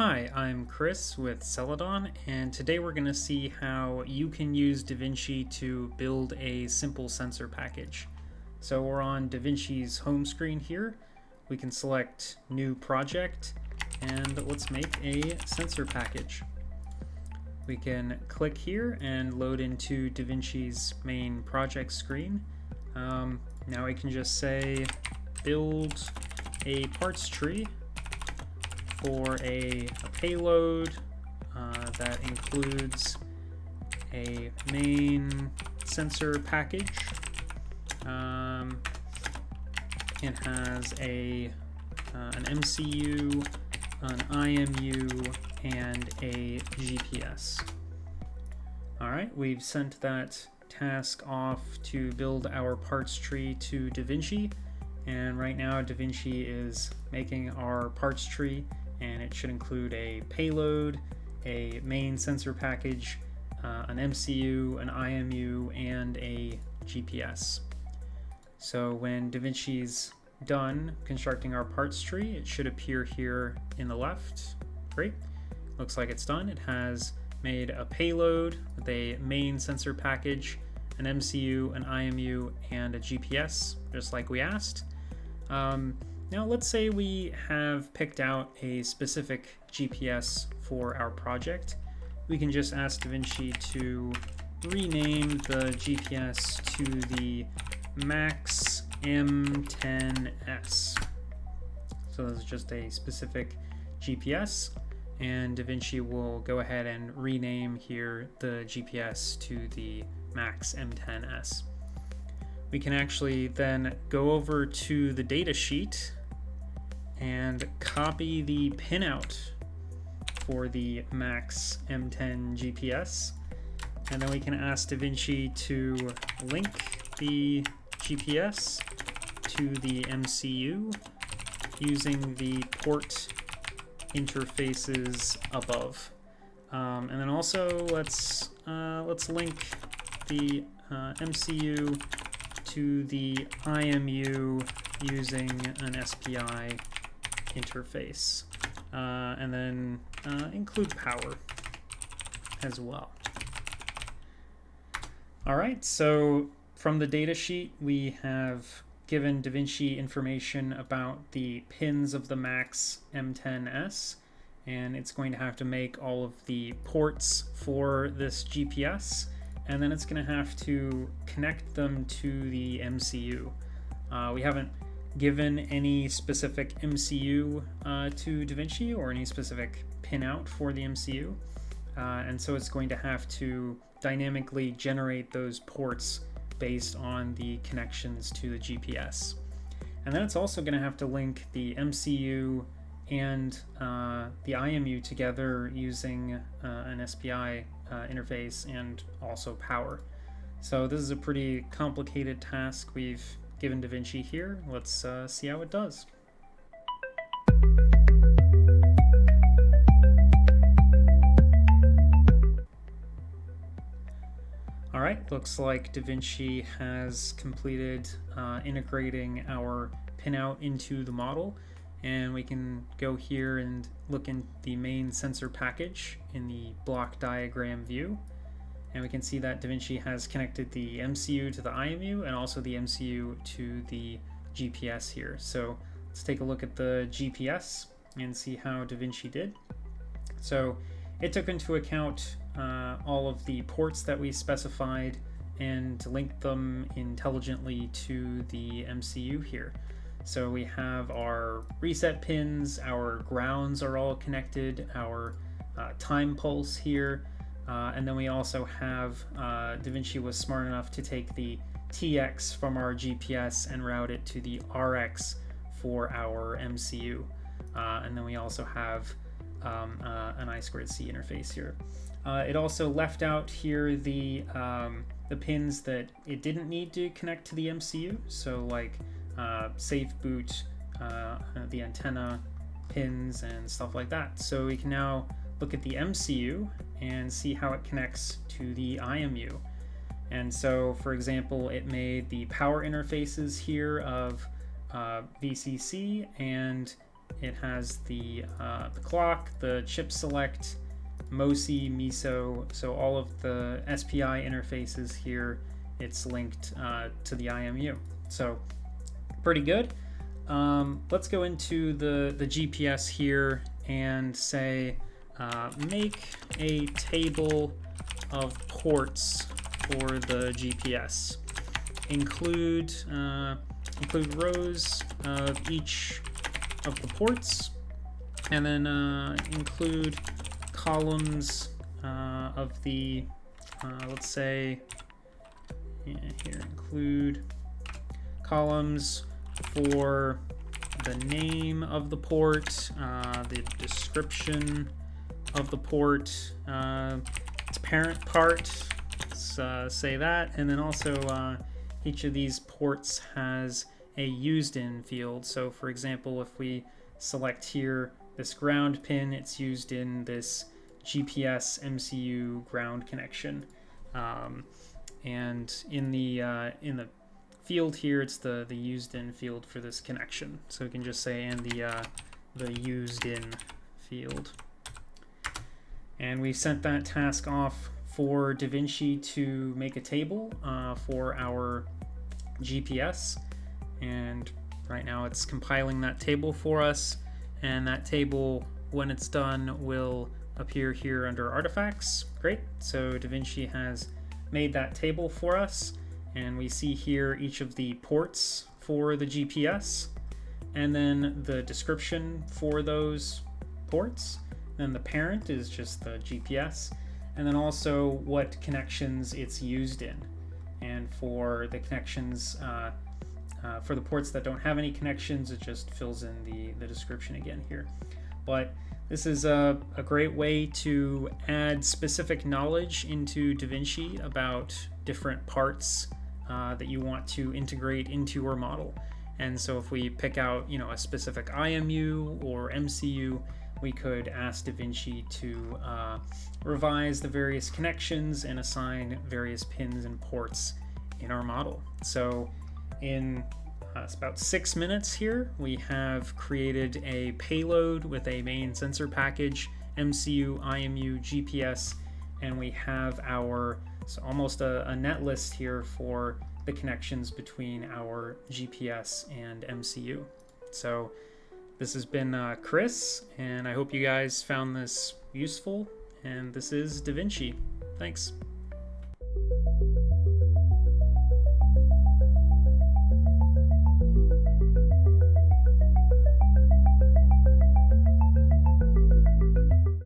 Hi, I'm Chris with Celadon, and today we're going to see how you can use Davinci to build a simple sensor package. So we're on Davinci's home screen here. We can select New Project, and let's make a sensor package. We can click here and load into Davinci's main project screen. Now we can just say build a parts tree for a payload that includes a main sensor package. It has an MCU, an IMU, and a GPS. Alright, we've sent that task off to build our parts tree to Davinci, and right now Davinci is making our parts tree, and it should include a payload, a main sensor package, an MCU, an IMU, and a GPS. So when Davinci's done constructing our parts tree, it should appear here in the left. Great. Looks like it's done. It has made a payload with a main sensor package, an MCU, an IMU, and a GPS, just like we asked. Now let's say we have picked out a specific GPS for our project. We can just ask Davinci to rename the GPS to the Max M10S. So this is just a specific GPS, and Davinci will go ahead and rename here the GPS to the Max M10S. We can actually then go over to the datasheet and copy the pinout for the Max M10 GPS, and then we can ask Davinci to link the GPS to the MCU using the port interfaces above. And then also let's link the MCU to the IMU using an SPI interface, and then include power as well. Alright, so from the datasheet we have given Davinci information about the pins of the Max M10S, and it's going to have to make all of the ports for this GPS, and then it's going to have to connect them to the MCU. We haven't given any specific MCU to Davinci or any specific pinout for the MCU, and so it's going to have to dynamically generate those ports based on the connections to the GPS. And then it's also going to have to link the MCU and the IMU together using an SPI interface and also power. So this is a pretty complicated task we've given Davinci here. Let's see how it does. Alright, looks like Davinci has completed integrating our pinout into the model, and we can go here and look in the main sensor package in the block diagram view, and we can see that Davinci has connected the MCU to the IMU and also the MCU to the GPS here. So let's take a look at the GPS and see how Davinci did. So it took into account all of the ports that we specified and linked them intelligently to the MCU here. So we have our reset pins, our grounds are all connected, our time pulse here, and then we also have Davinci was smart enough to take the TX from our GPS and route it to the RX for our MCU. And then we also have an I2C interface here. It also left out here the pins that it didn't need to connect to the MCU, so like safe boot, the antenna pins and stuff like that. So we can now look at the MCU and see how it connects to the IMU. And so, for example, it made the power interfaces here of VCC and it has the clock, the chip select, MOSI, MISO, so all of the SPI interfaces here, it's linked to the IMU. So pretty good. Let's go into the GPS here and say make a table of ports for the GPS. Include rows of each of the ports, and then include columns of the let's say here include columns for the name of the port, the description of the port, its parent part, let's say that, and then also each of these ports has a used in field. So for example, if we select here this ground pin, it's used in this GPS MCU ground connection, and in the field here, it's the used in field for this connection. So we can just say and the used in field. And we sent that task off for Davinci to make a table for our GPS. And right now it's compiling that table for us. And that table, when it's done, will appear here under artifacts. Great. So Davinci has made that table for us. And we see here each of the ports for the GPS, and then the description for those ports. Then the parent is just the GPS, and then also what connections it's used in. And for the connections, for the ports that don't have any connections, it just fills in the description again here. But this is a great way to add specific knowledge into Davinci about different parts that you want to integrate into your model. And so if we pick out, a specific IMU or MCU, we could ask Davinci to revise the various connections and assign various pins and ports in our model. So in it's about 6 minutes here, we have created a payload with a main sensor package, MCU, IMU, GPS, and we have our almost a net list here for the connections between our GPS and MCU. So this has been Chris, and I hope you guys found this useful, and this is Davinci. Thanks.